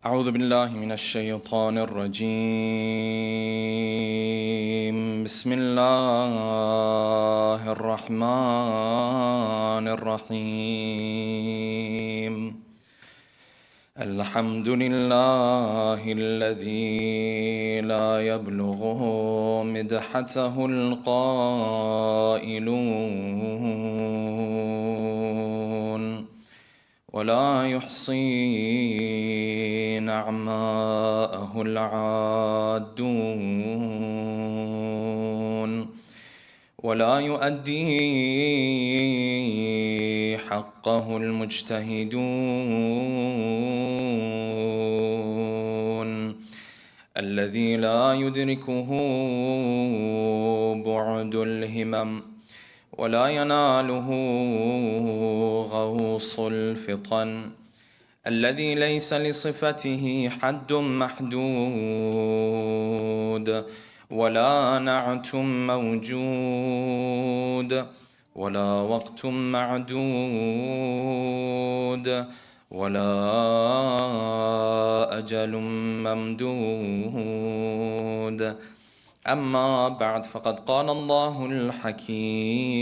أعوذ بالله من الشيطان الرجيم. بسم الله الرحمن الرحيم. الحمد لله الذي لا يبلغه مدحته القائلون ولا يحصي نعماءه العادون ولا يؤدي حقه المجتهدون الذي لا يدركه بعد الهمم ولا يناله غوص الفطن الذي ليس لصفته حد محدود ولا نعت موجود ولا وقت معدود ولا أجل ممدود. أما بعد، فقد قال الله الحكيم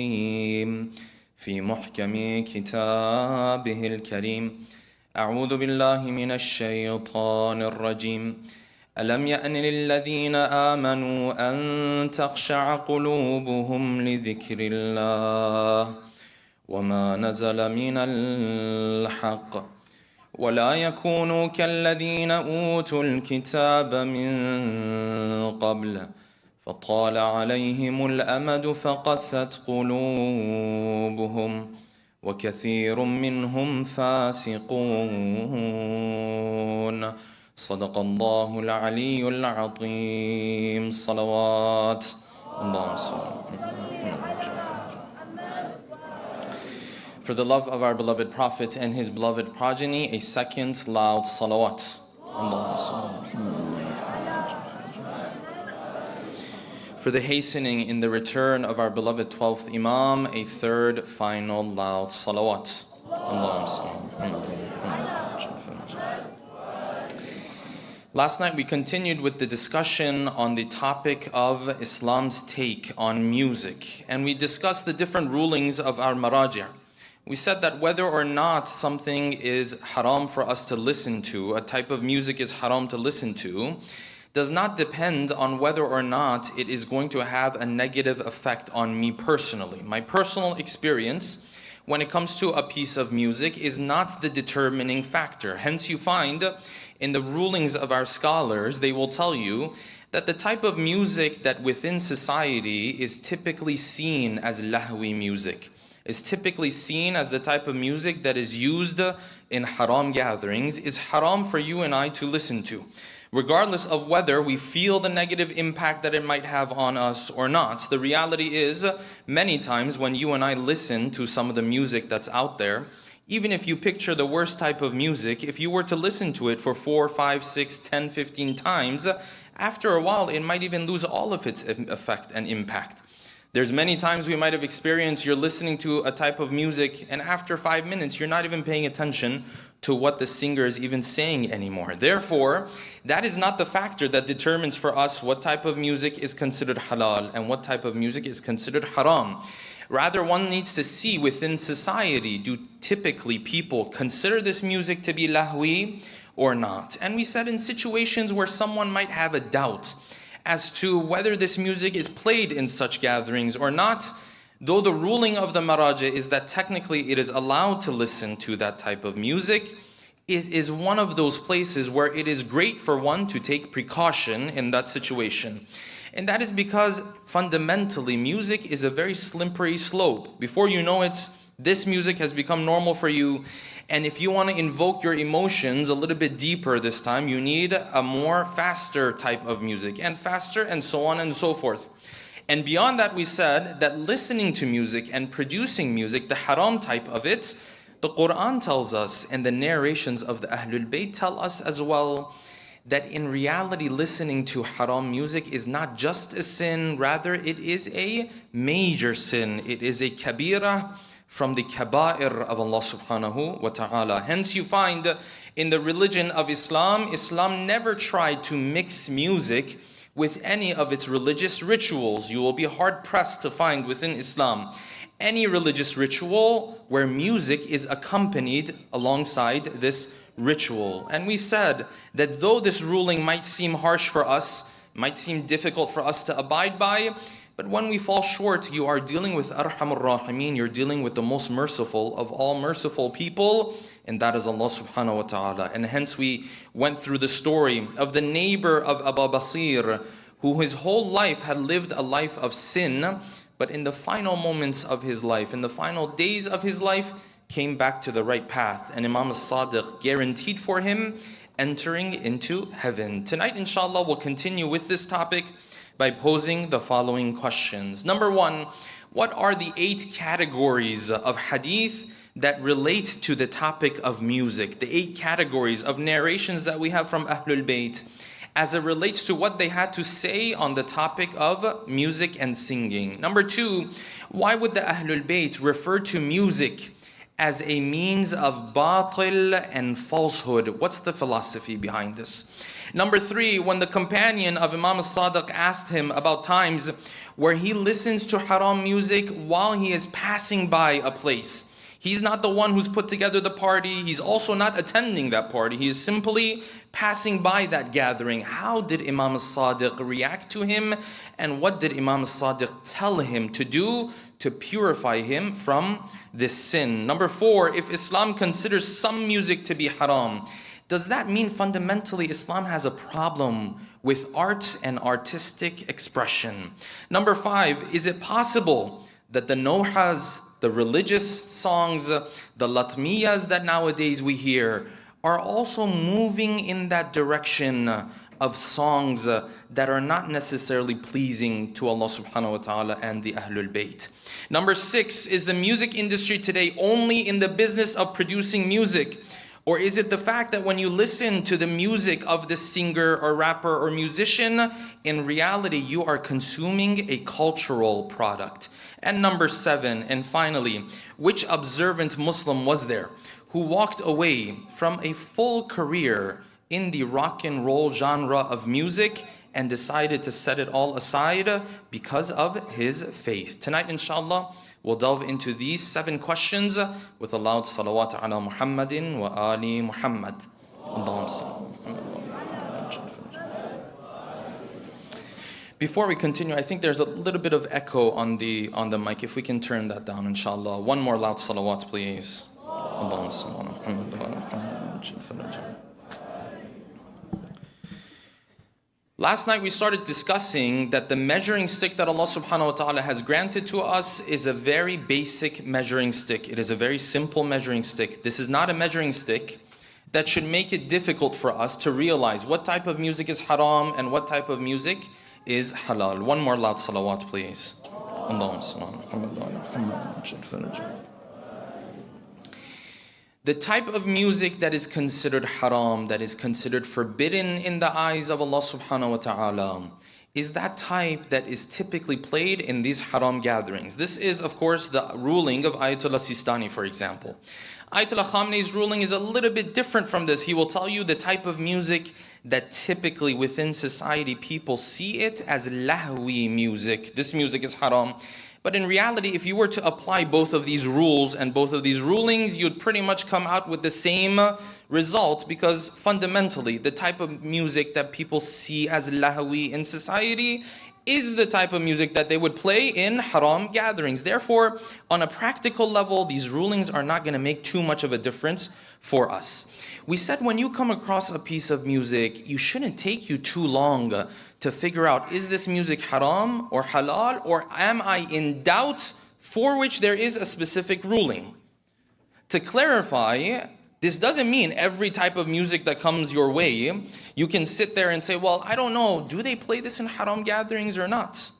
في محكم كتابه الكريم: أعوذ بالله من الشيطان الرجيم. ألم يأن للذين آمنوا أن تخشع قلوبهم لذكر الله وما نزل من الحق ولا يكونوا كالذين أوتوا الكتاب من قبل فطال عليهم الأمد فقست قلوبهم وكثير منهم فاسقون. صدق الله العلي العظيم. صلوات اللهم صل. For the love of our beloved Prophet and his beloved progeny, a second loud salawat. Allahumma salli. For the hastening in the return of our beloved 12th Imam, a third final loud salawat. Allahumma salli. Last night we continued with the discussion on the topic of Islam's take on music, and we discussed the different rulings of our maraji'. We said that whether or not something is haram for us to listen to, a type of music is haram to listen to, does not depend on whether or not it is going to have a negative effect on me personally. My personal experience when it comes to a piece of music is not the determining factor. Hence you find in the rulings of our scholars, they will tell you that the type of music that within society is typically seen as lahwi music, is typically seen as the type of music that is used in haram gatherings, is haram for you and I to listen to, regardless of whether we feel the negative impact that it might have on us or not. The reality is, many times when you and I listen to some of the music that's out there, even if you picture the worst type of music, if you were to listen to it for 4, 5, 6, 10, 15 times, after a while it might even lose all of its effect and impact. There's many times we might have experienced you're listening to a type of music and after 5 minutes you're not even paying attention to what the singer is even saying anymore. Therefore, that is not the factor that determines for us what type of music is considered halal and what type of music is considered haram. Rather, one needs to see within society, do typically people consider this music to be lahwi or not? And we said in situations where someone might have a doubt as to whether this music is played in such gatherings or not, though the ruling of the maraji' is that technically it is allowed to listen to that type of music, it is one of those places where it is great for one to take precaution in that situation. And that is because fundamentally music is a very slippery slope. Before you know it, this music has become normal for you. And if you want to invoke your emotions a little bit deeper this time, you need a more faster type of music, and faster, and so on and so forth. And beyond that, we said that listening to music and producing music, the haram type of it, the Quran tells us, and the narrations of the Ahlul Bayt tell us as well, that in reality listening to haram music is not just a sin, rather it is a major sin. It is a kabira from the kaba'ir of Allah subhanahu wa ta'ala. Hence you find in the religion of Islam, Islam never tried to mix music with any of its religious rituals. You will be hard-pressed to find within Islam any religious ritual where music is accompanied alongside this ritual. And we said that though this ruling might seem harsh for us, might seem difficult for us to abide by, but when we fall short, you are dealing with Arhamur Rahimin, you're dealing with the most merciful of all merciful people, and that is Allah subhanahu wa ta'ala. And hence we went through the story of the neighbor of Abu Basir, who his whole life had lived a life of sin, but in the final moments of his life, in the final days of his life, came back to the right path. And Imam as-Sadiq guaranteed for him entering into heaven. Tonight, inshallah, we'll continue with this topic by posing the following questions. Number one, what are the 8 categories of hadith that relate to the topic of music? The 8 categories of narrations that we have from Ahlul Bayt as it relates to what they had to say on the topic of music and singing. Number 2, why would the Ahlul Bayt refer to music as a means of batil and falsehood? What's the philosophy behind this? Number 3, when the companion of Imam as-Sadiq asked him about times where he listens to haram music while he is passing by a place. He's not the one who's put together the party. He's also not attending that party. He is simply passing by that gathering. How did Imam as-Sadiq react to him? And what did Imam as-Sadiq tell him to do to purify him from this sin? Number 4, if Islam considers some music to be haram, does that mean fundamentally Islam has a problem with art and artistic expression? Number 5, is it possible that the nohas, the religious songs, the latmiyas that nowadays we hear are also moving in that direction of songs that are not necessarily pleasing to Allah subhanahu wa ta'ala and the Ahlul Bayt? Number 6, is the music industry today only in the business of producing music? Or is it the fact that when you listen to the music of this singer or rapper or musician, in reality you are consuming a cultural product? And number 7, and finally, which observant Muslim was there who walked away from a full career in the rock and roll genre of music and decided to set it all aside because of his faith? Tonight, inshallah, we'll delve into these 7 questions with a loud salawat ala Muhammadin wa ali Muhammad. Allahumma salli. Before we continue, I think there's a little bit of echo on the mic. If we can turn that down, inshallah. One more loud salawat, please. Allahumma salli ala Muhammad wa ala Muhammad. Last night we started discussing that the measuring stick that Allah subhanahu wa ta'ala has granted to us is a very basic measuring stick. It is a very simple measuring stick. This is not a measuring stick that should make it difficult for us to realize what type of music is haram and what type of music is halal. One more loud salawat, please. Allahumma salli ala Muhammad. The type of music that is considered haram, that is considered forbidden in the eyes of Allah subhanahu wa ta'ala, is that type that is typically played in these haram gatherings. This is, of course, the ruling of Ayatollah Sistani, for example. Ayatollah Khamenei's ruling is a little bit different from this. He will tell you the type of music that typically within society people see it as lahwi music. This music is haram. But in reality, if you were to apply both of these rules and both of these rulings, you'd pretty much come out with the same result, because fundamentally the type of music that people see as lahwi in society is the type of music that they would play in haram gatherings. Therefore, on a practical level, these rulings are not going to make too much of a difference for us. We said when you come across a piece of music, you shouldn't take you too long to figure out, is this music haram or halal, or am I in doubt for which there is a specific ruling? To clarify, this doesn't mean every type of music that comes your way, you can sit there and say, well, I don't know, do they play this in haram gatherings or not?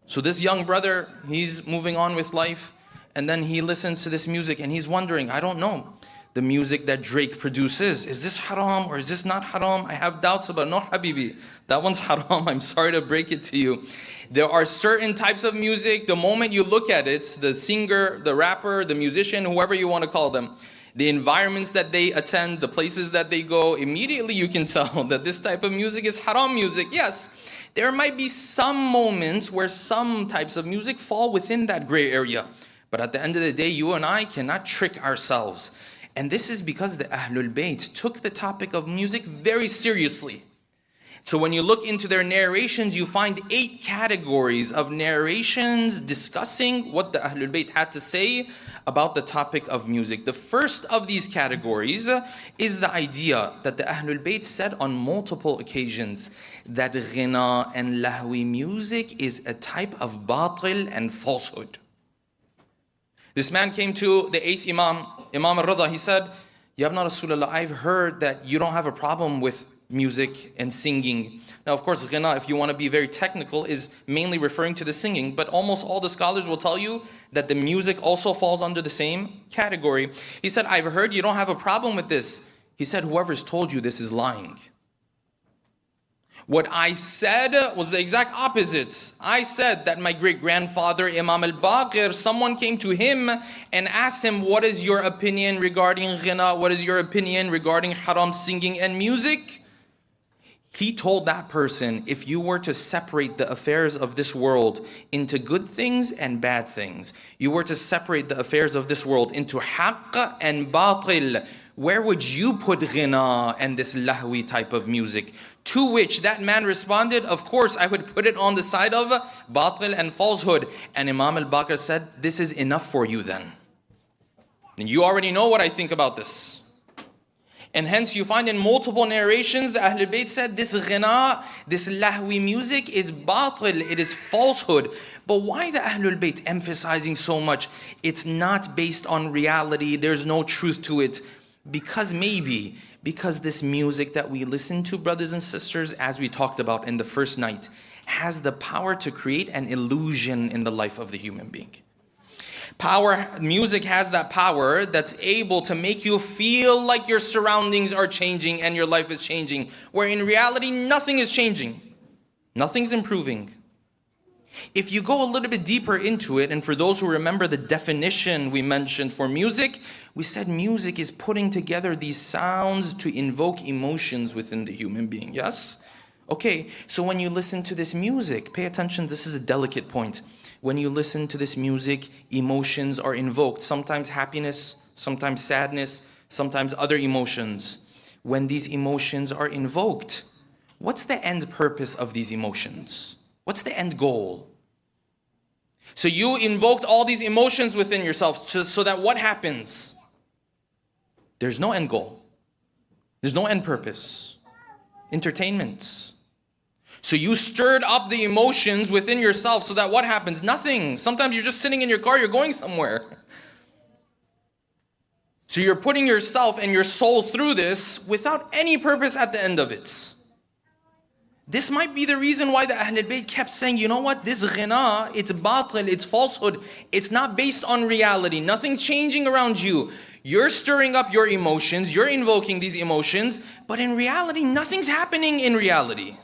So this young brother, he's moving on with life, and then he listens to this music and he's wondering, I don't know, the music that Drake produces, is this haram or is this not haram? I have doubts about. No, habibi, that one's haram. I'm sorry to break it to you. There are certain types of music, the moment you look at it, the singer, the rapper, the musician, whoever you want to call them, the environments that they attend, the places that they go, immediately you can tell that this type of music is haram music. Yes, there might be some moments where some types of music fall within that gray area. But at the end of the day, you and I cannot trick ourselves. And this is because the Ahlul Bayt took the topic of music very seriously. So when you look into their narrations, you find 8 categories of narrations discussing what the Ahlul Bayt had to say about the topic of music. The first of these categories is the idea that the Ahlul Bayt said on multiple occasions that ghina and lahwi music is a type of batil and falsehood. This man came to the 8th Imam, Imam al-Rida. He said, Ya Ibn Rasulullah, I've heard that you don't have a problem with music and singing. Now, of course, ghina, if you want to be very technical, is mainly referring to the singing, but almost all the scholars will tell you that the music also falls under the same category. He said, I've heard you don't have a problem with this. He said, whoever's told you this is lying. What I said was the exact opposite. I said that my great-grandfather, Imam al-Baqir, someone came to him and asked him, what is your opinion regarding ghina? What is your opinion regarding haram singing and music? He told that person, if you were to separate the affairs of this world into good things and bad things, you were to separate the affairs of this world into haqq and batil, where would you put ghina and this lahwi type of music? To which that man responded, of course, I would put it on the side of batil and falsehood. And Imam al-Baqir said, this is enough for you then. And you already know what I think about this. And hence you find in multiple narrations, the Ahlul Bayt said, this ghina, this lahwi music is batil, it is falsehood. But why the Ahlul Bayt emphasizing so much? It's not based on reality, there's no truth to it. Because this music that we listen to, brothers and sisters, as we talked about in the first night, has the power to create an illusion in the life of the human being. Music has that power that's able to make you feel like your surroundings are changing and your life is changing, where in reality nothing is changing, nothing's improving. If you go a little bit deeper into it, and for those who remember the definition we mentioned for music, we said music is putting together these sounds to invoke emotions within the human being, yes? Okay, so when you listen to this music, pay attention, this is a delicate point. When you listen to this music, emotions are invoked. Sometimes happiness, sometimes sadness, sometimes other emotions. When these emotions are invoked, what's the end purpose of these emotions? What's the end goal? So you invoked all these emotions within yourself so that what happens? There's no end goal. There's no end purpose. Entertainment. So you stirred up the emotions within yourself so that what happens? Nothing. Sometimes you're just sitting in your car, you're going somewhere. So you're putting yourself and your soul through this without any purpose at the end of it. This might be the reason why the Ahlul Bayt kept saying, you know what, this ghina, it's batil, it's falsehood. It's not based on reality. Nothing's changing around you. You're stirring up your emotions, you're invoking these emotions, but in reality, nothing's happening in reality.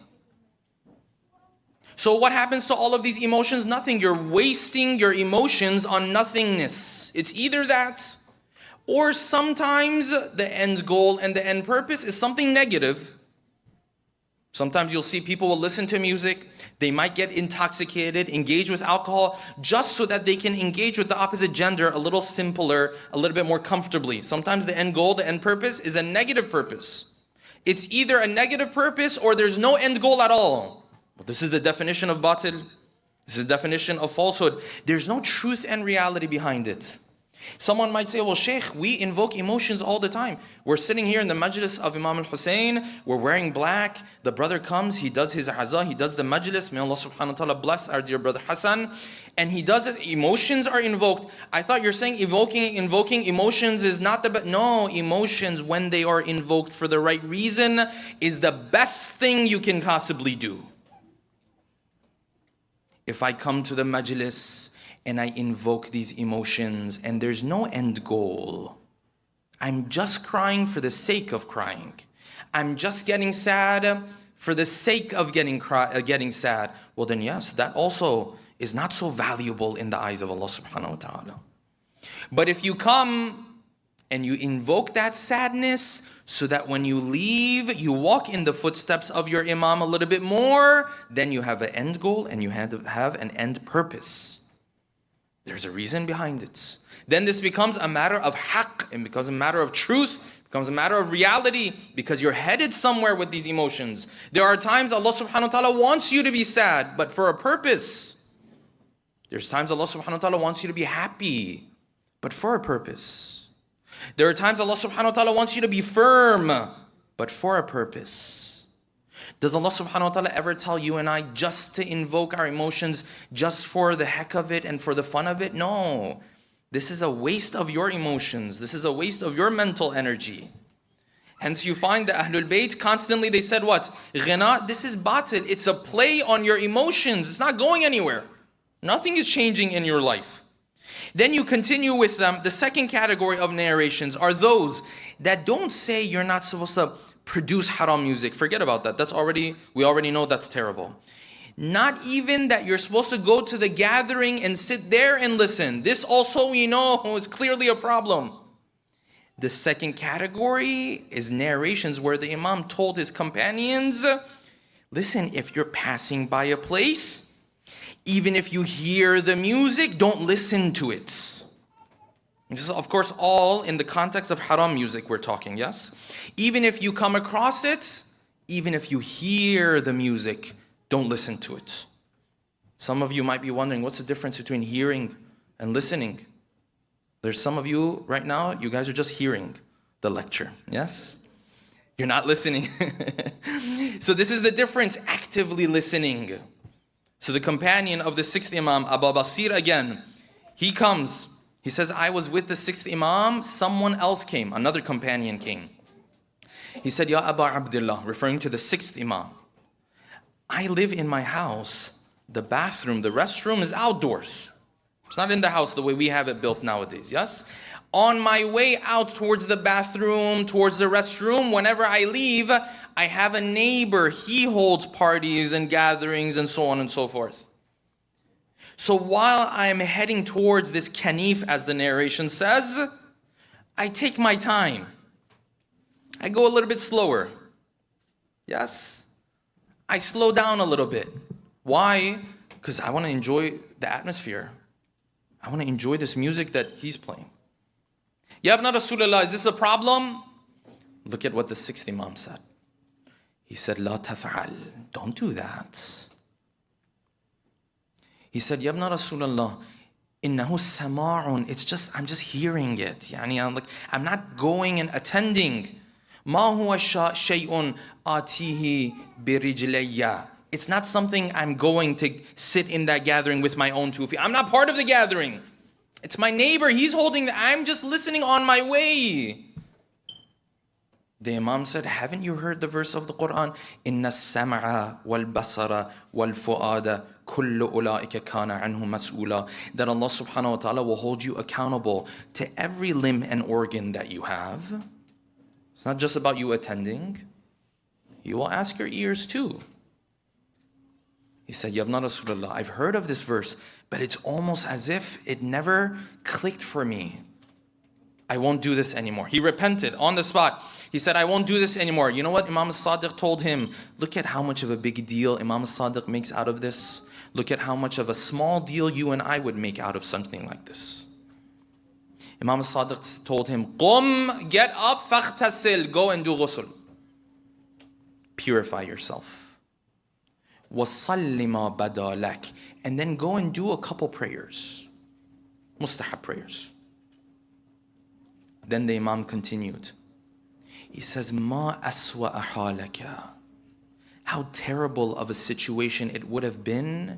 So what happens to all of these emotions? Nothing. You're wasting your emotions on nothingness. It's either that, or sometimes the end goal and the end purpose is something negative. Sometimes you'll see people will listen to music, they might get intoxicated, engage with alcohol, just so that they can engage with the opposite gender a little simpler, a little bit more comfortably. Sometimes the end goal, the end purpose is a negative purpose. It's either a negative purpose or there's no end goal at all. Well, this is the definition of batil. This is the definition of falsehood. There's no truth and reality behind it. Someone might say, well, Shaykh, we invoke emotions all the time. We're sitting here in the majlis of Imam al-Hussein, we're wearing black, the brother comes, he does his azah, he does the majlis, may Allah subhanahu wa ta'ala bless our dear brother Hassan, and he does it, emotions are invoked. I thought you're saying invoking emotions is not the best. No, emotions, when they are invoked for the right reason, is the best thing you can possibly do. If I come to the majlis, and I invoke these emotions, and there's no end goal. I'm just crying for the sake of crying. I'm just getting sad for the sake of getting sad. Well then yes, that also is not so valuable in the eyes of Allah subhanahu wa ta'ala. But if you come and you invoke that sadness so that when you leave, you walk in the footsteps of your imam a little bit more, then you have an end goal and you have an end purpose. There's a reason behind it. Then this becomes a matter of haqq, and becomes a matter of truth, becomes a matter of reality, because you're headed somewhere with these emotions. There are times Allah subhanahu wa ta'ala wants you to be sad, but for a purpose. There's times Allah subhanahu wa ta'ala wants you to be happy, but for a purpose. There are times Allah subhanahu wa ta'ala wants you to be firm, but for a purpose. Does Allah subhanahu wa ta'ala ever tell you and I just to invoke our emotions just for the heck of it and for the fun of it? No. This is a waste of your emotions. This is a waste of your mental energy. Hence you find that Ahlul Bayt constantly they said what? Ghina, this is batil. It's a play on your emotions. It's not going anywhere. Nothing is changing in your life. Then you continue with them. The second category of narrations are those that don't say you're not supposed to produce haram music. Forget about that. We already know that's terrible. Not even that you're supposed to go to the gathering and sit there and listen. This also we know is clearly a problem. The second category is narrations where the Imam told his companions, listen, if you're passing by a place, even if you hear the music, don't listen to it. This is, of course, all in the context of haram music we're talking, yes? Even if you come across it, even if you hear the music, don't listen to it. Some of you might be wondering, what's the difference between hearing and listening? There's some of you right now, you guys are just hearing the lecture, yes? You're not listening. So this is the difference, actively listening. So the companion of the sixth Imam, Abu Basir again, he comes. He says, I was with the sixth Imam, someone else came, another companion came. He said, Ya Aba Abdullah, referring to the sixth Imam, I live in my house. The bathroom, the restroom is outdoors. It's not in the house the way we have it built nowadays, yes? On my way out towards the bathroom, towards the restroom, whenever I leave, I have a neighbor. He holds parties and gatherings and so on and so forth. So while I'm heading towards this kanif, as the narration says, I take my time. I go a little bit slower. Yes? I slow down a little bit. Why? Because I want to enjoy the atmosphere. I want to enjoy this music that he's playing. Ya Ibn Rasulullah, is this a problem? Look at what the sixth Imam said. He said, La taf'al. Don't do that. He said, Ya Ibn Rasulullah, innahu sama'un. I'm just hearing it. Yani, I'm not going and attending. Ma huwa shay'un atihi birijlayya. It's not something I'm going to sit in that gathering with my own 2 feet. I'm not part of the gathering. It's my neighbor. He's holding I'm just listening on my way. The Imam said, haven't you heard the verse of the Quran? Inna as-sam'a wal basara wal fu'ada kullu ulaika kana anhu mas'ula. That Allah subhanahu wa ta'ala will hold you accountable to every limb and organ that you have. It's not just about you attending. He will ask your ears too. He said, Ya Ibn Rasulullah, I've heard of this verse, but it's almost as if it never clicked for me. I won't do this anymore. He repented on the spot. He said, I won't do this anymore. You know what Imam Sadiq told him? Look at how much of a big deal Imam Sadiq makes out of this. Look at how much of a small deal you and I would make out of something like this. Imam Sadiq told him, Qum, get up, faghtasil, go and do ghusl. Purify yourself. وَصَلِّ مَا بَدَى لَكَ. And then go and do a couple prayers. Mustahab prayers. Then the Imam continued. He says, مَا أَسْوَأَ حَالَكَ. How terrible of a situation it would have been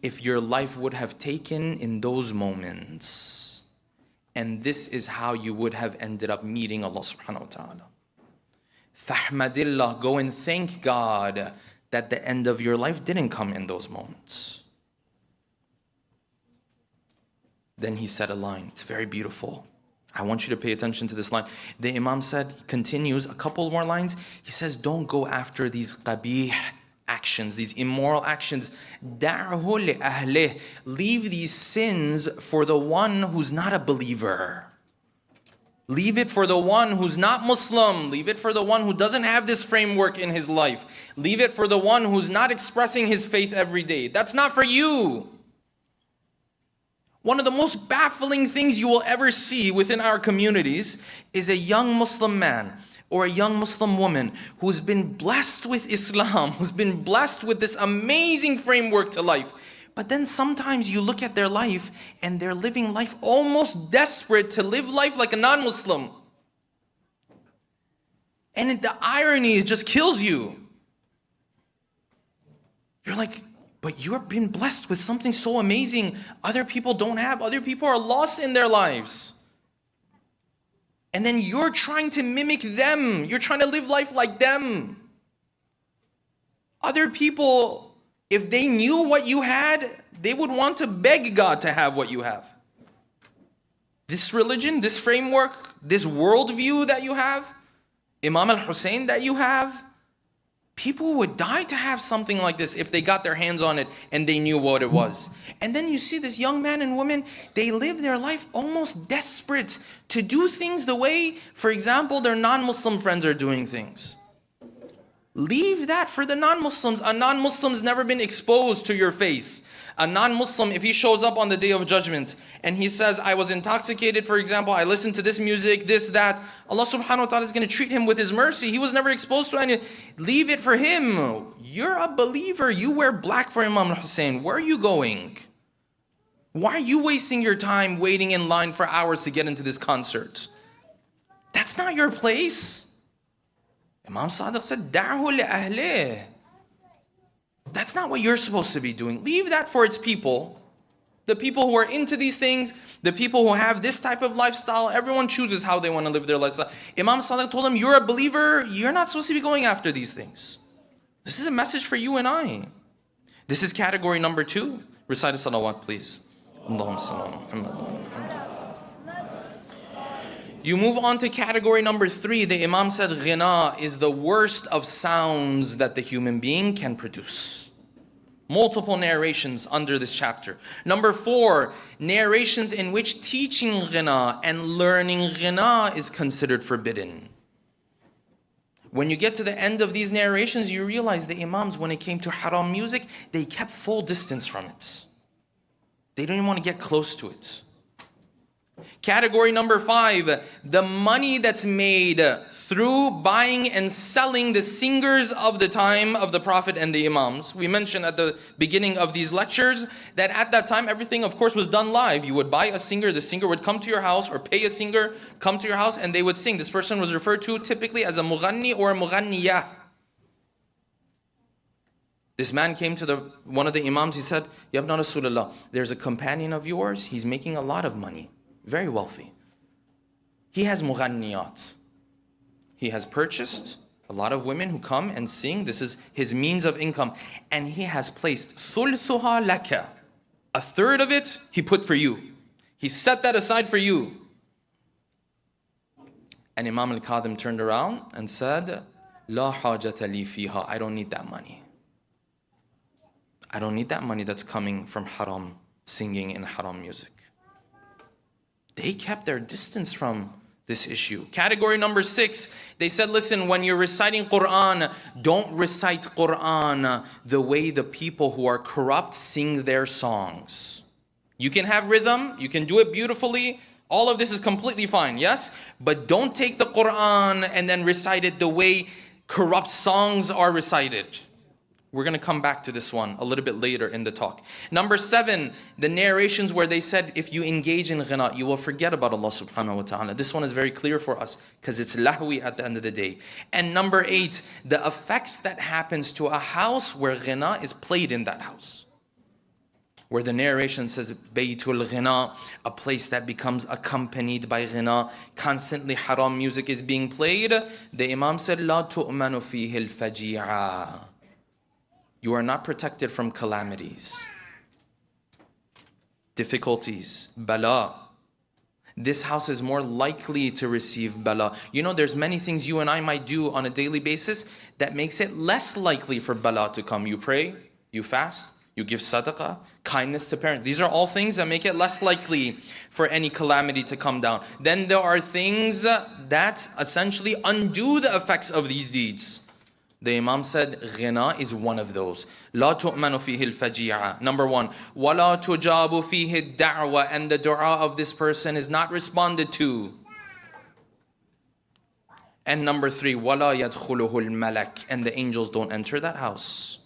if your life would have taken in those moments. And this is how you would have ended up meeting Allah subhanahu wa ta'ala. فَحْمَدِلَّهِ. Go and thank God that the end of your life didn't come in those moments. Then he said a line. It's very beautiful. I want you to pay attention to this line. The Imam said, continues a couple more lines. He says, don't go after these qabih actions, these immoral actions. دَعْهُ لِأَهْلِهِ. Leave these sins for the one who's not a believer. Leave it for the one who's not Muslim. Leave it for the one who doesn't have this framework in his life. Leave it for the one who's not expressing his faith every day. That's not for you. One of the most baffling things you will ever see within our communities is a young Muslim man or a young Muslim woman who's been blessed with Islam, who's been blessed with this amazing framework to life. But then sometimes you look at their life and they're living life almost desperate to live life like a non-Muslim. And the irony just kills you. You're like, but you've been blessed with something so amazing other people don't have. Other people are lost in their lives. And then you're trying to mimic them. You're trying to live life like them. Other people, if they knew what you had, they would want to beg God to have what you have. This religion, this framework, this worldview that you have, Imam al-Hussein that you have, people would die to have something like this if they got their hands on it and they knew what it was. And then you see this young man and woman, they live their life almost desperate to do things the way, for example, their non-Muslim friends are doing things. Leave that for the non-Muslims. A non-Muslim's never been exposed to your faith. A non-Muslim, if he shows up on the Day of Judgment and he says, I was intoxicated, for example, I listened to this music, this, that, Allah subhanahu wa ta'ala is going to treat him with His mercy. He was never exposed to any. Leave it for him. You're a believer. You wear black for Imam al-Hussein. Where are you going? Why are you wasting your time waiting in line for hours to get into this concert? That's not your place. Imam Sadiq said, "Da'hu li ahlih." That's not what you're supposed to be doing. Leave that for its people. The people who are into these things, the people who have this type of lifestyle, everyone chooses how they want to live their lifestyle. Imam Sadiq told him, you're a believer, you're not supposed to be going after these things. This is a message for you and I. This is category number 2. Recite a salawat, please. Allahumma salli ala Muhammad. You move on to category number 3. The Imam said ghina is the worst of sounds that the human being can produce. Multiple narrations under this chapter. Number 4, narrations in which teaching ghina and learning ghina is considered forbidden. When you get to the end of these narrations, you realize the Imams, when it came to haram music, they kept full distance from it. They didn't even want to get close to it. Category number 5, the money that's made through buying and selling the singers of the time of the Prophet and the Imams. We mentioned at the beginning of these lectures that at that time everything of course was done live. You would buy a singer, the singer would come to your house, or pay a singer, come to your house, and they would sing. This person was referred to typically as a mughanni or a mughanniyah. This man came to one of the Imams, he said, Ya ibn Rasulullah, there's a companion of yours, he's making a lot of money. Very wealthy. He has mughanniyat. He has purchased a lot of women who come and sing. This is his means of income. And he has placed thulthuha laka. A third of it he put for you. He set that aside for you. And Imam al-Kadhim turned around and said, La hajata li fiha. I don't need that money. I don't need that money that's coming from haram singing and haram music. They kept their distance from this issue. Category number 6, they said, listen, when you're reciting Quran, don't recite Quran the way the people who are corrupt sing their songs. You can have rhythm, you can do it beautifully, all of this is completely fine, yes? But don't take the Quran and then recite it the way corrupt songs are recited. We're going to come back to this one a little bit later in the talk. Number 7, the narrations where they said, if you engage in ghina, you will forget about Allah subhanahu wa ta'ala. This one is very clear for us because it's lahwi at the end of the day. And number 8, the effects that happens to a house where ghina is played in that house. Where the narration says, Baytul ghina, a place that becomes accompanied by ghina, constantly haram music is being played. The Imam said, La tu'manu fihi al-faji'a. You are not protected from calamities, difficulties, bala. This house is more likely to receive bala. You know, there's many things you and I might do on a daily basis that makes it less likely for bala to come. You pray, you fast, You give sadaqah, kindness to parents. These are all things that make it less likely for any calamity to come down. Then there are things that essentially undo the effects of these deeds. The Imam said, ghina is one of those. لا تؤمن فيه الفجيعة. Number one, ولا تجاب فيه الدعوة, and the dua of this person is not responded to. And number three, ولا يدخله الملك, and the angels don't enter that house.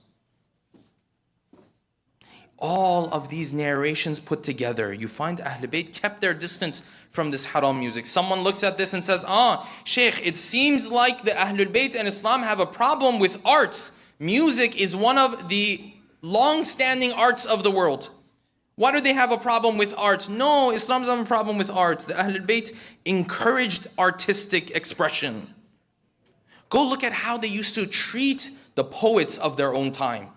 All of these narrations put together, you find Ahlul Bayt kept their distance from this haram music. Someone looks at this and says, Shaykh, it seems like the Ahlul Bayt and Islam have a problem with arts. Music is one of the long-standing arts of the world. Why do they have a problem with art? No, Islam doesn't have a problem with art. The Ahlul Bayt encouraged artistic expression. Go look at how they used to treat the poets of their own time.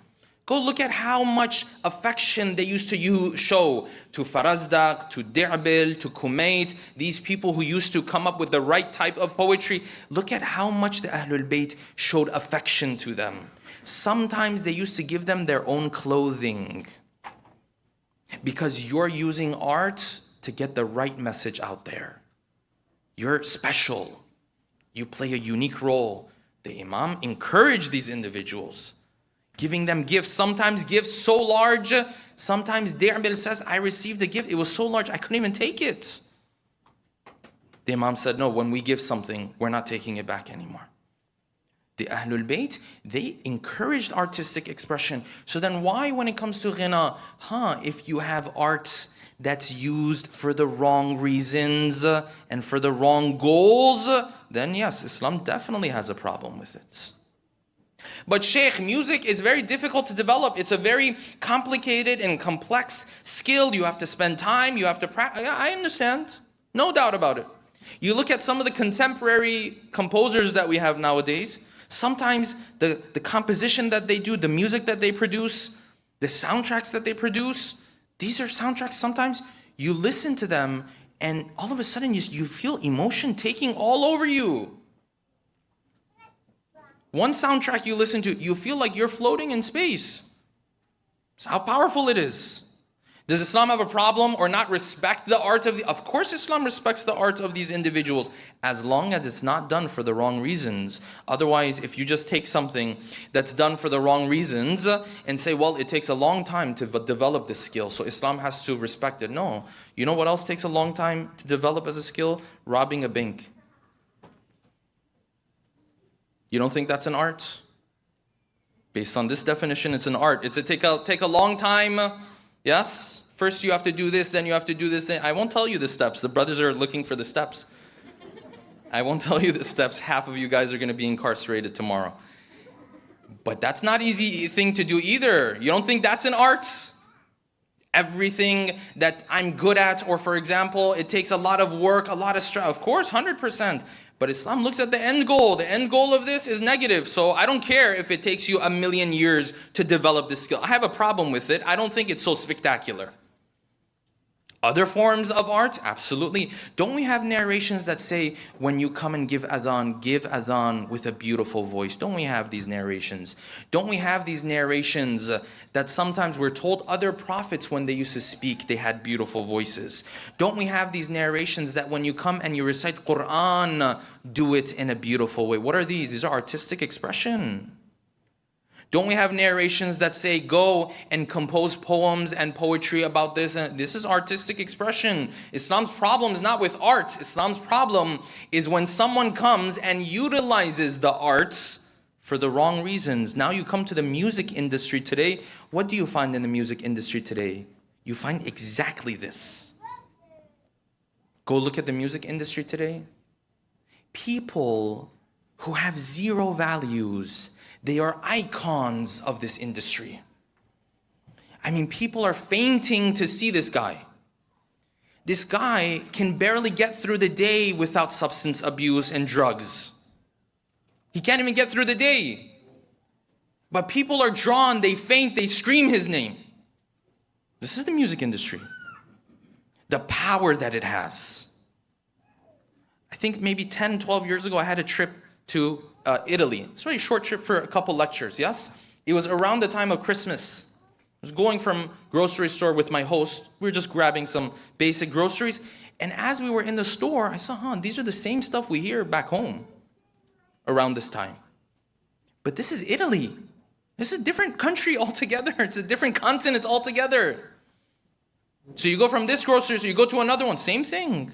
Go look at how much affection they used to show to Farazdaq, to Di'bil, to Kumayt, these people who used to come up with the right type of poetry. Look at how much the Ahlul Bayt showed affection to them. Sometimes they used to give them their own clothing, because you're using art to get the right message out there. You're special. You play a unique role. The Imam encouraged these individuals, giving them gifts, sometimes gifts so large. Sometimes Di'bil says, I received a gift, it was so large I couldn't even take it. The Imam said, no, when we give something, we're not taking it back anymore. The Ahlul Bayt, they encouraged artistic expression. So then why, when it comes to ghina, if you have art that's used for the wrong reasons and for the wrong goals, then yes, Islam definitely has a problem with it. But Shaykh, music is very difficult to develop. It's a very complicated and complex skill. You have to spend time, you have to practice. I understand, no doubt about it. You look at some of the contemporary composers that we have nowadays, sometimes the composition that they do, the music that they produce, the soundtracks that they produce, these are soundtracks, sometimes you listen to them and all of a sudden you feel emotion taking all over you. One soundtrack you listen to, you feel like you're floating in space. That's how powerful it is. Does Islam have a problem or not respect the art of Of course Islam respects the art of these individuals, as long as it's not done for the wrong reasons. Otherwise, if you just take something that's done for the wrong reasons and say, well, it takes a long time to develop this skill, so Islam has to respect it. No. You know what else takes a long time to develop as a skill? Robbing a bank. You don't think that's an art? Based on this definition, it's an art. It's take a long time. Yes? First you have to do this, then you have to do this. I won't tell you the steps. The brothers are looking for the steps. I won't tell you the steps. Half of you guys are going to be incarcerated tomorrow. But that's not easy thing to do either. You don't think that's an art? Everything that I'm good at, or for example, it takes a lot of work, a lot of stress. Of course, 100%. But Islam looks at the end goal. The end goal of this is negative. So I don't care if it takes you 1,000,000 years to develop this skill. I have a problem with it. I don't think it's so spectacular. Other forms of art? Absolutely. Don't we have narrations that say, when you come and give adhan with a beautiful voice? Don't we have these narrations? Don't we have these narrations that sometimes we're told other prophets, when they used to speak, they had beautiful voices? Don't we have these narrations that when you come and you recite Quran, do it in a beautiful way? What are these? These are artistic expression. Don't we have narrations that say, go and compose poems and poetry about this? And this is artistic expression. Islam's problem is not with arts. Islam's problem is when someone comes and utilizes the arts for the wrong reasons. Now you come to the music industry today. What do you find in the music industry today? You find exactly this. Go look at the music industry today. People who have zero values, they are icons of this industry. I mean, people are fainting to see this guy. This guy can barely get through the day without substance abuse and drugs. He can't even get through the day. But people are drawn, they faint, they scream his name. This is the music industry. The power that it has. I think maybe 10, 12 years ago, I had a trip to Italy. It's a very short trip for a couple lectures, yes? It was around the time of Christmas. was going from grocery store with my host. We were just grabbing some basic groceries. And as we were in the store, I saw, these are the same stuff we hear back home around this time. But this is Italy. This is a different country altogether. It's a different continent altogether. So you go from this grocery store, you go to another one, same thing.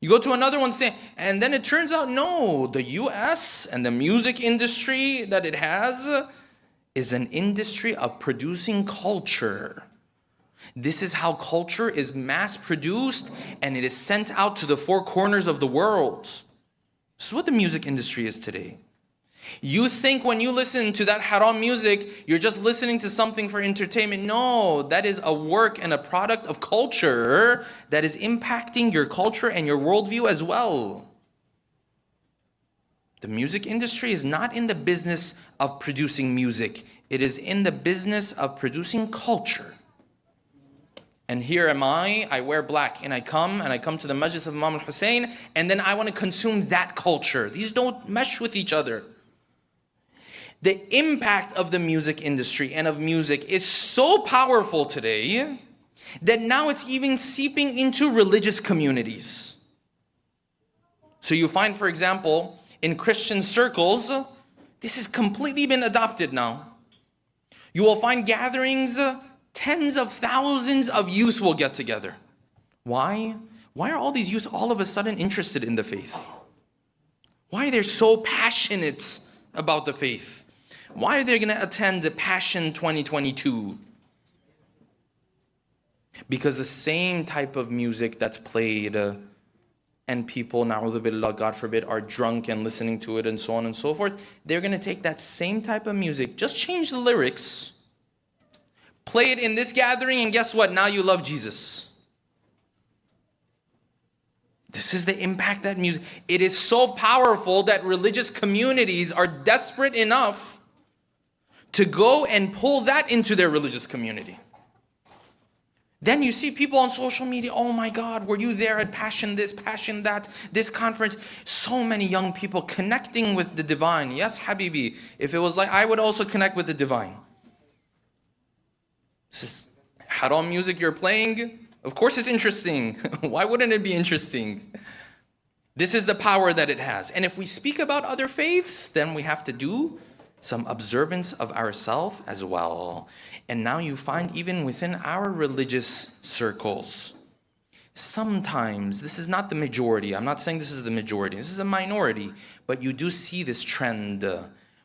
You go to another one, same. And then it turns out, no, the US and the music industry that it has is an industry of producing culture. This is how culture is mass produced and it is sent out to the four corners of the world. This is what the music industry is today. You think when you listen to that haram music, you're just listening to something for entertainment. No, that is a work and a product of culture that is impacting your culture and your worldview as well. The music industry is not in the business of producing music. It is in the business of producing culture. And here am I wear black, and I come to the Majlis of Imam al-Hussein, and then I want to consume that culture. These don't mesh with each other. The impact of the music industry and of music is so powerful today that now it's even seeping into religious communities. So you find, for example, in Christian circles, this has completely been adopted now. You will find gatherings, tens of thousands of youth will get together. Why? Why are all these youth all of a sudden interested in the faith? Why are they so passionate about the faith? Why are they going to attend the Passion 2022? Because the same type of music that's played and people, na'udhu billah, God forbid, are drunk and listening to it and so on and so forth, they're going to take that same type of music, just change the lyrics, play it in this gathering, and guess what? Now you love Jesus. This is the impact that music, it is so powerful that religious communities are desperate enough to go and pull that into their religious community. Then you see people on social media, oh my God, were you there at Passion this, Passion that, this conference? So many young people connecting with the divine. Yes, Habibi, if it was like, I would also connect with the divine. This is haram music you're playing. Of course it's interesting. Why wouldn't it be interesting? This is the power that it has. And if we speak about other faiths, then we have to do some observance of ourselves as well. And now you find even within our religious circles, sometimes, this is not the majority, I'm not saying this is the majority, this is a minority, but you do see this trend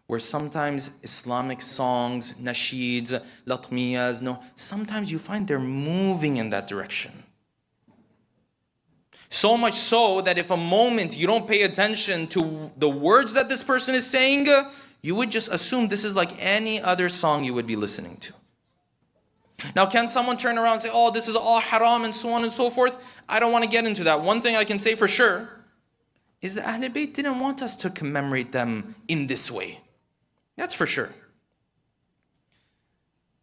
where sometimes Islamic songs, nasheeds, latmiyas, no, sometimes you find they're moving in that direction. So much so that if a moment you don't pay attention to the words that this person is saying, you would just assume this is like any other song you would be listening to. Now, can someone turn around and say, oh, this is all haram and so on and so forth? I don't want to get into that. One thing I can say for sure is that Ahlul Bayt didn't want us to commemorate them in this way. That's for sure.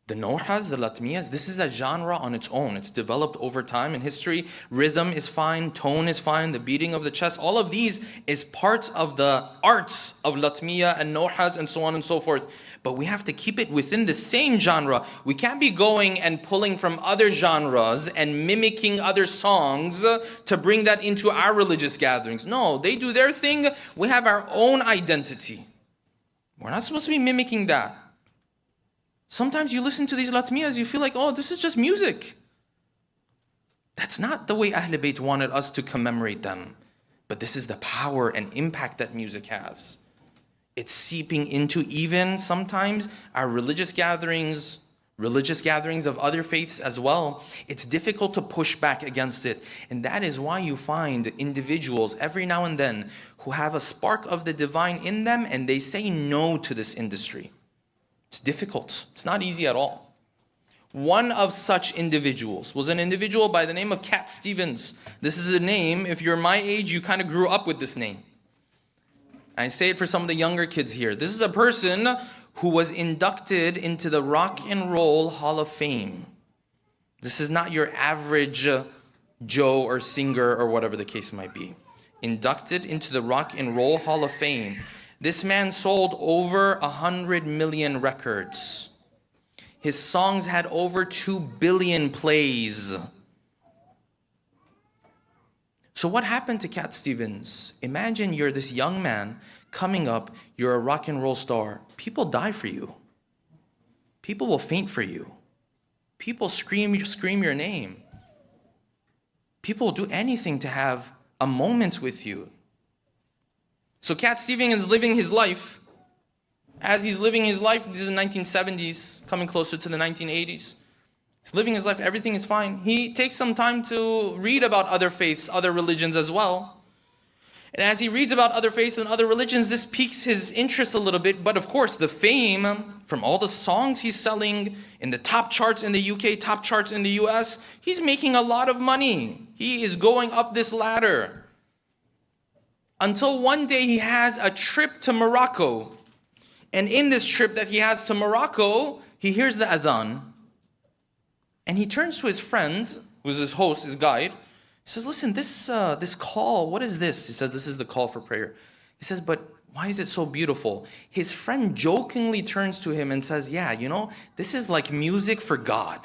The Nohas, the Latmiyas, this is a genre on its own. It's developed over time in history. Rhythm is fine, tone is fine, the beating of the chest. All of these is parts of the arts of Latmiya and Nohas and so on and so forth. But we have to keep it within the same genre. We can't be going and pulling from other genres and mimicking other songs to bring that into our religious gatherings. No, they do their thing. We have our own identity. We're not supposed to be mimicking that. Sometimes you listen to these latmiyas, you feel like, oh, this is just music. That's not the way Ahlul Bayt wanted us to commemorate them. But this is the power and impact that music has. It's seeping into even sometimes our religious gatherings of other faiths as well. It's difficult to push back against it. And that is why you find individuals every now and then who have a spark of the divine in them and they say no to this industry. It's difficult. It's not easy at all. One of such individuals was an individual by the name of Cat Stevens. This is a name, if you're my age, you kind of grew up with this name. I say it for some of the younger kids here. This is a person who was inducted into the Rock and Roll Hall of Fame. This is not your average Joe or singer or whatever the case might be. Inducted into the Rock and Roll Hall of Fame. This man sold over 100 million records. His songs had over 2 billion plays. So what happened to Cat Stevens? Imagine you're this young man coming up, you're a rock and roll star. People die for you. People will faint for you. People scream your name. People will do anything to have a moment with you. So Cat Stevens is living his life. As he's living his life, this is the 1970s, coming closer to the 1980s. He's living his life, everything is fine. He takes some time to read about other faiths, other religions as well. And as he reads about other faiths and other religions, this piques his interest a little bit. But of course, the fame from all the songs he's selling in the top charts in the UK, top charts in the US, he's making a lot of money. He is going up this ladder. Until one day he has a trip to Morocco. And in this trip that he has to Morocco, he hears the adhan. And he turns to his friend, who's his host, his guide. He says, listen, this call, what is this? He says, this is the call for prayer. He says, but why is it so beautiful? His friend jokingly turns to him and says, yeah, this is like music for God.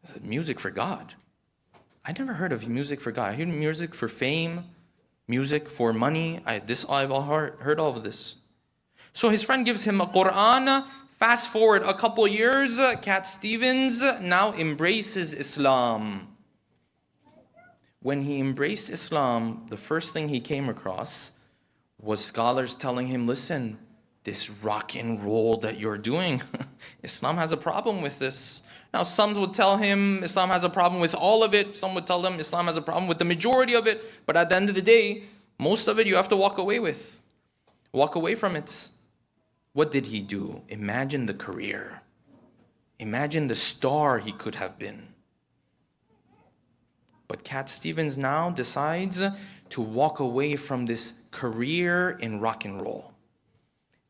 I said, music for God? I never heard of music for God. I heard music for fame, music for money. I've all heard all of this. So his friend gives him a Quran. Fast forward a couple years, Cat Stevens now embraces Islam. When he embraced Islam, the first thing he came across was scholars telling him, listen, this rock and roll that you're doing, Islam has a problem with this. Now, some would tell him Islam has a problem with all of it. Some would tell him Islam has a problem with the majority of it. But at the end of the day, most of it you have to walk away with. Walk away from it. What did he do? Imagine the career. Imagine the star he could have been. But Cat Stevens now decides to walk away from this career in rock and roll.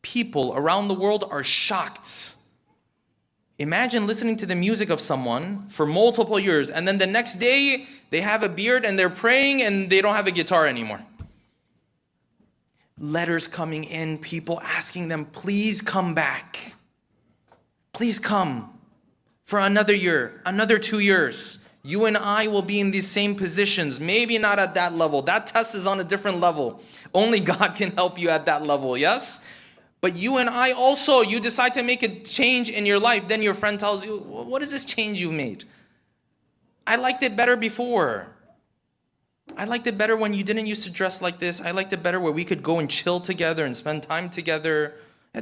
People around the world are shocked. Imagine listening to the music of someone for multiple years, and then the next day they have a beard and they're praying and they don't have a guitar anymore. Letters coming in, people asking them, please come back. Please come for another year, another 2 years. You and I will be in these same positions, maybe not at that level. That test is on a different level. Only God can help you at that level, yes? But you and I also, you decide to make a change in your life, then your friend tells you, what is this change you've made? I liked it better before. I liked it better when you didn't used to dress like this. I liked it better where we could go and chill together and spend time together.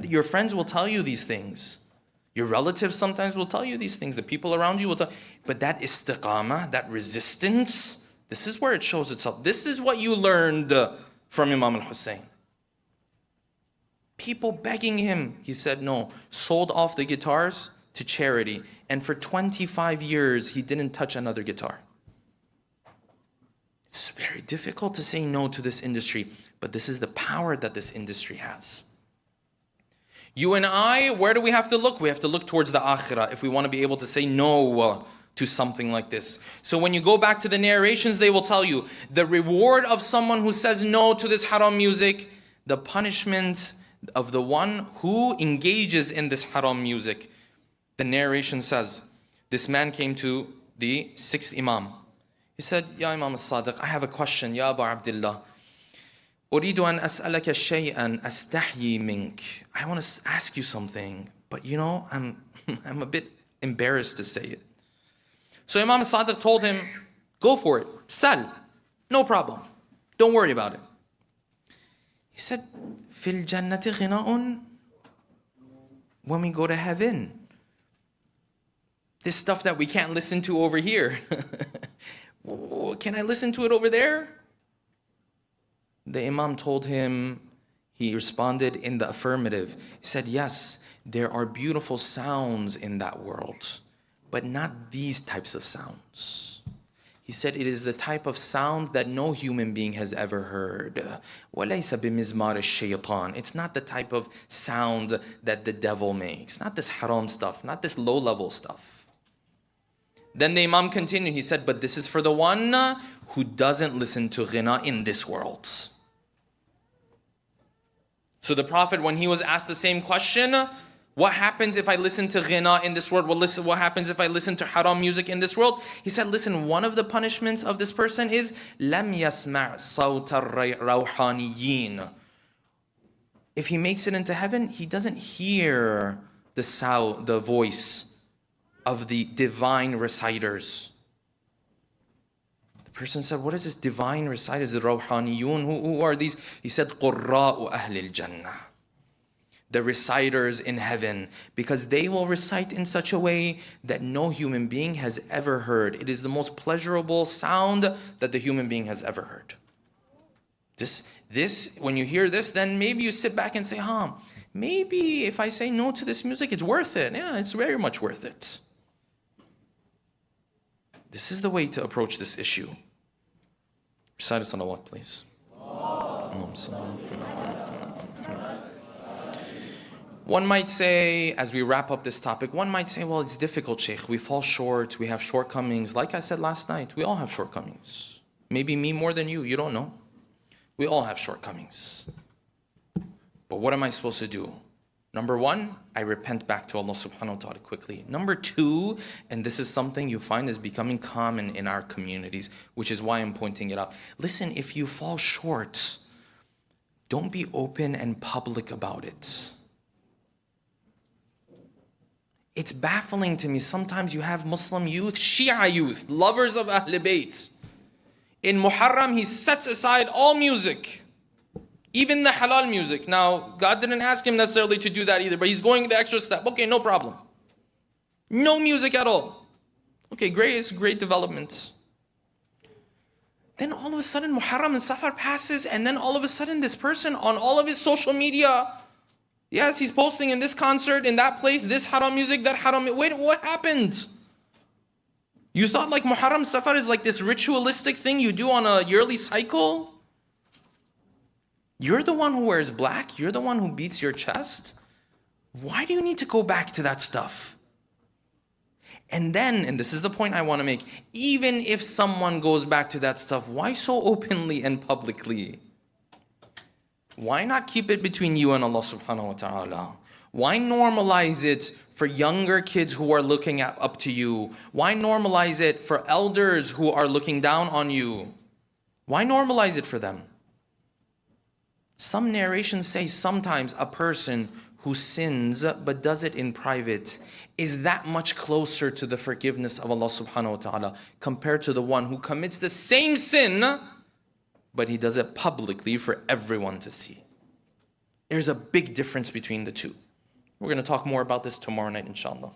Your friends will tell you these things. Your relatives sometimes will tell you these things. The people around you will tell you. But that istiqamah, that resistance, this is where it shows itself. This is what you learned from Imam al-Hussein. People begging him. He said no. Sold off the guitars to charity. And for 25 years, he didn't touch another guitar. It's very difficult to say no to this industry, but this is the power that this industry has. You and I, where do we have to look? We have to look towards the akhirah if we want to be able to say no to something like this. So when you go back to the narrations, they will tell you the reward of someone who says no to this haram music, the punishment of the one who engages in this haram music. The narration says, this man came to the 6th Imam. He said, Ya Imam al-Sadiq, I have a question, Ya Abu Abdullah. أريد أن أسألك شيئا أستحيي منك. I want to ask you something, but I'm a bit embarrassed to say it. So Imam al-Sadiq told him, go for it, sal, no problem, don't worry about it. He said, في الجنة غناء. When we go to heaven, this stuff that we can't listen to over here, can I listen to it over there? The Imam told him, he responded in the affirmative. He said, yes, there are beautiful sounds in that world, but not these types of sounds. He said, it is the type of sound that no human being has ever heard. وَلَيْسَ بِمِزْمَارِ الشَّيْطَانِ. It's not the type of sound that the devil makes. Not this haram stuff, not this low-level stuff. Then the Imam continued, he said, but this is for the one who doesn't listen to ghina in this world. So the Prophet, when he was asked the same question, What happens if I listen to ghina in this world? Well, listen, what happens if I listen to haram music in this world? He said, listen, one of the punishments of this person is لَمْ يَسْمَعْ صَوْتَ الرَّوْحَانِيِّينَ. If he makes it into heaven, he doesn't hear the sound, the voice of the divine reciters. The person said, what is this divine reciters, the rawhaniyun? Who are these? He said, قُرَّاءُ أَهْلِ الْجَنَّةِ. The reciters in heaven, because they will recite in such a way that no human being has ever heard. It is the most pleasurable sound that the human being has ever heard. This, when you hear this, then maybe you sit back and say, maybe if I say no to this music, it's worth it. Yeah, it's very much worth it. This is the way to approach this issue. Recite a salawat, please. One might say, as we wrap up this topic, one might say, well, it's difficult, Shaykh. We fall short. We have shortcomings. Like I said last night, we all have shortcomings. Maybe me more than you. You don't know. We all have shortcomings. But what am I supposed to do? Number one, I repent back to Allah subhanahu wa ta'ala quickly. Number two, and this is something you find is becoming common in our communities, which is why I'm pointing it out. Listen, if you fall short, don't be open and public about it. It's baffling to me. Sometimes you have Muslim youth, Shia youth, lovers of Ahl Bayt. In Muharram, he sets aside all music, even the halal music. Now, God didn't ask him necessarily to do that either, but he's going the extra step. Okay, no problem. No music at all. Okay, great, it's great development. Then all of a sudden, Muharram and Safar passes, and then all of a sudden, this person on all of his social media, yes, he's posting in this concert, in that place, this haram music, that haram. Wait, what happened? You thought like Muharram Safar is like this ritualistic thing you do on a yearly cycle? You're the one who wears black. You're the one who beats your chest. Why do you need to go back to that stuff? And then, and this is the point I want to make, even if someone goes back to that stuff, why so openly and publicly? Why not keep it between you and Allah subhanahu wa ta'ala? Why normalize it for younger kids who are looking up to you? Why normalize it for elders who are looking down on you? Why normalize it for them? Some narrations say sometimes a person who sins but does it in private is that much closer to the forgiveness of Allah subhanahu wa ta'ala compared to the one who commits the same sin but he does it publicly for everyone to see. There's a big difference between the two. We're going to talk more about this tomorrow night, inshallah.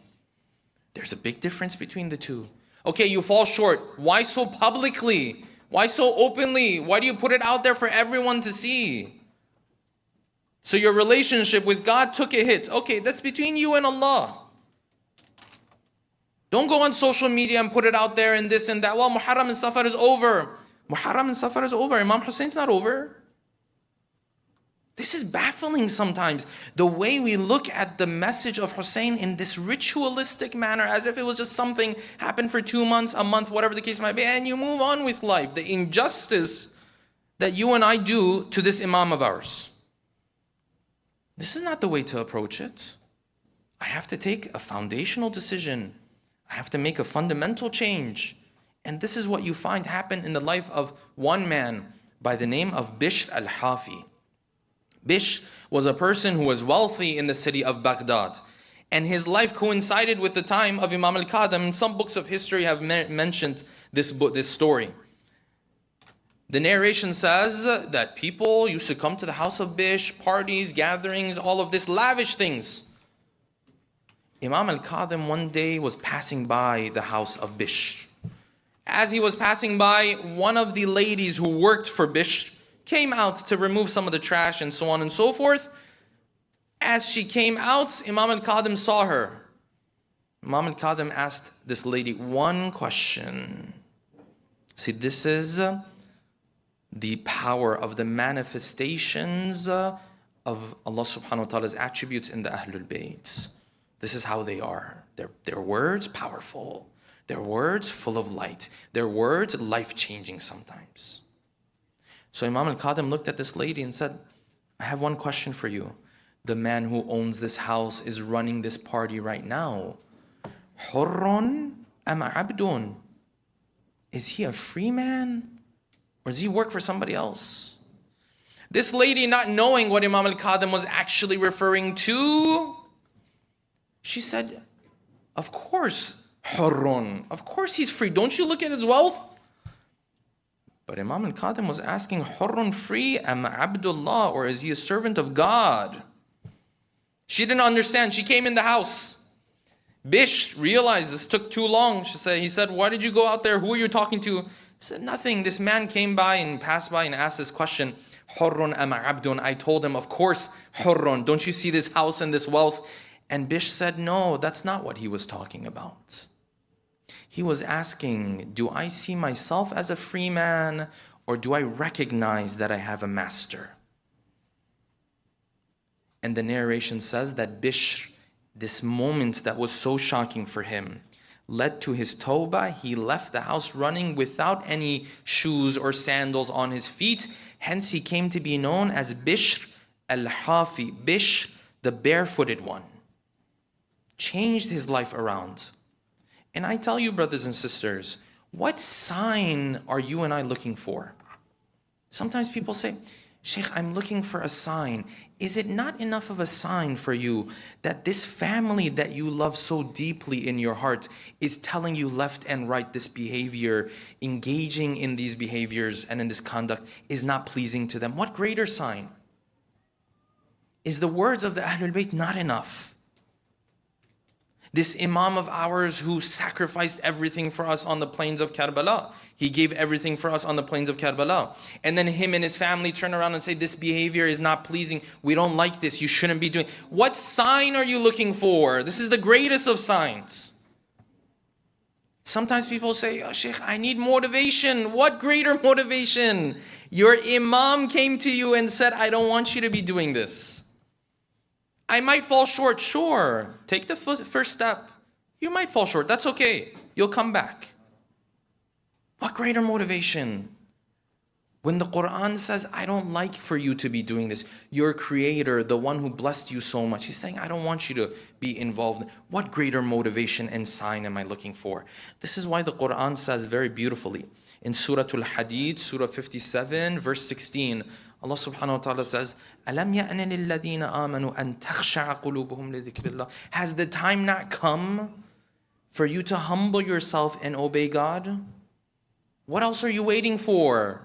There's a big difference between the two. Okay, you fall short. Why so publicly? Why so openly? Why do you put it out there for everyone to see? So your relationship with God took a hit. Okay, that's between you and Allah. Don't go on social media and put it out there and this and that. Well, Muharram and Safar is over. Muharram and Safar is over. Imam Hussein's not over. This is baffling sometimes. The way we look at the message of Hussein in this ritualistic manner, as if it was just something happened for 2 months, a month, whatever the case might be, and you move on with life. The injustice that you and I do to this Imam of ours. This is not the way to approach it. I have to take a foundational decision. I have to make a fundamental change. And this is what you find happen in the life of one man by the name of Bishr al-Hafi. Bishr was a person who was wealthy in the city of Baghdad. And his life coincided with the time of Imam al-Qadhim. Some books of history have mentioned this story. The narration says that people used to come to the house of Bishr, parties, gatherings, all of this, lavish things. Imam al-Qadhim one day was passing by the house of Bishr. As he was passing by, one of the ladies who worked for Bishr came out to remove some of the trash and so on and so forth. As she came out, Imam al-Qadhim saw her. Imam al-Qadhim asked this lady one question. See, this is the power of the manifestations of Allah subhanahu wa ta'ala's attributes in the Ahlul Bayt. This is how they are. Their words powerful. Their words full of light. Their words life-changing sometimes. So Imam al-Qadhim looked at this lady and said, I have one question for you. the man who owns this house is running this party right now. حُرٌّ أَمْ عَبْدٌ? Is he a free man? Or does he work for somebody else? This lady, not knowing what Imam al-Kadhim was actually referring to, she said, of course, حُرٌّ. Of course he's free. Don't you look at his wealth? But Imam al-Kadhim was asking, حُرٌّ free am Abdullah, or is he a servant of God? She didn't understand. She came in the house. Bish realized this took too long. He said, why did you go out there? Who are you talking to? He said, nothing. This man came by and passed by and asked this question, حُرٌّ am Abdun? I told him, of course, حُرٌّ. Don't you see this house and this wealth? And Bish said, no, that's not what he was talking about. He was asking, do I see myself as a free man, or do I recognize that I have a master? And the narration says that Bishr, this moment that was so shocking for him, led to his tawbah. He left the house running without any shoes or sandals on his feet. Hence he came to be known as Bishr al-Hafi, Bishr, the barefooted one. Changed his life around. And I tell you, brothers and sisters, what sign are you and I looking for? Sometimes people say, Sheikh, I'm looking for a sign. Is it not enough of a sign for you that this family that you love so deeply in your heart is telling you left and right this behavior, engaging in these behaviors and in this conduct is not pleasing to them? What greater sign? Is the words of the Ahlul Bayt not enough? This Imam of ours who sacrificed everything for us on the plains of Karbala. He gave everything for us on the plains of Karbala. And then him and his family turn around and say, this behavior is not pleasing. We don't like this. You shouldn't be doing. What sign are you looking for? This is the greatest of signs. Sometimes people say, oh, Sheikh, I need motivation. What greater motivation? Your Imam came to you and said, I don't want you to be doing this. I might fall short, sure. Take the first step. You might fall short, that's okay. You'll come back. What greater motivation? When the Quran says, I don't like for you to be doing this. Your Creator, the one who blessed you so much, He's saying, I don't want you to be involved. What greater motivation and sign am I looking for? This is why the Quran says very beautifully in Surah Al-Hadid, Surah 57, verse 16, Allah subhanahu wa ta'ala says, أَلَمْ يَأْنَ لِلَّذِينَ آمَنُوا أَن تَخْشَعَ قُلُوبُهُمْ لِذِكْرِ اللَّهِ. Has the time not come for you to humble yourself and obey God? What else are you waiting for?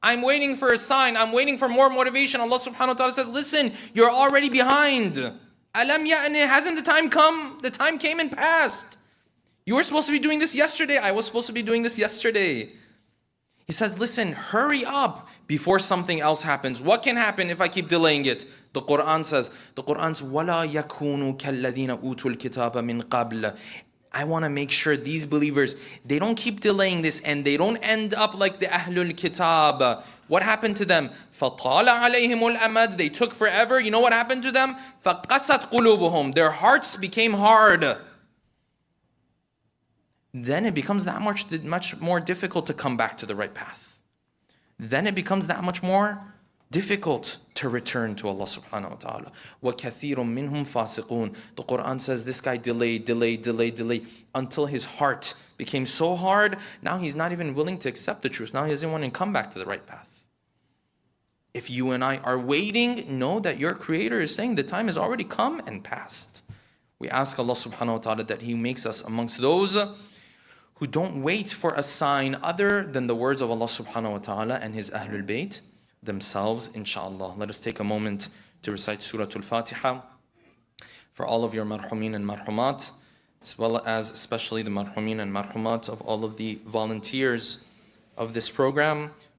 I'm waiting for a sign. I'm waiting for more motivation. Allah subhanahu wa ta'ala says, listen, you're already behind. أَلَمْ يَأْنِ, hasn't the time come? The time came and passed. You were supposed to be doing this yesterday. I was supposed to be doing this yesterday. He says, listen, hurry up before something else happens. What can happen if I keep delaying it? The Quran says, وَلَا يَكُونُوا كَالَّذِينَ أُوتُوا الْكِتَابَ مِنْ قَبْلِ. I want to make sure these believers, they don't keep delaying this and they don't end up like the Ahlul Kitab. What happened to them? فَطَالَ عَلَيْهِمُ الْأَمَدُ. They took forever. You know what happened to them? فَقَسَتْ قُلُوبُهُمْ. Their hearts became hard. Then it becomes that much more difficult to come back to the right path. Then it becomes that much more difficult to return to Allah subhanahu wa ta'ala. وَكَثِيرٌ مِّنْهُمْ فَاسِقُونَ. The Quran says this guy delayed until his heart became so hard, now he's not even willing to accept the truth. Now he doesn't want to come back to the right path. If you and I are waiting, know that your Creator is saying the time has already come and passed. We ask Allah subhanahu wa ta'ala that He makes us amongst those who don't wait for a sign other than the words of Allah subhanahu wa ta'ala and His Ahlul Bayt themselves, inshallah. Let us take a moment to recite Surah Al-Fatiha for all of your marhumin and marhumat, as well as especially the marhumin and marhumat of all of the volunteers of this program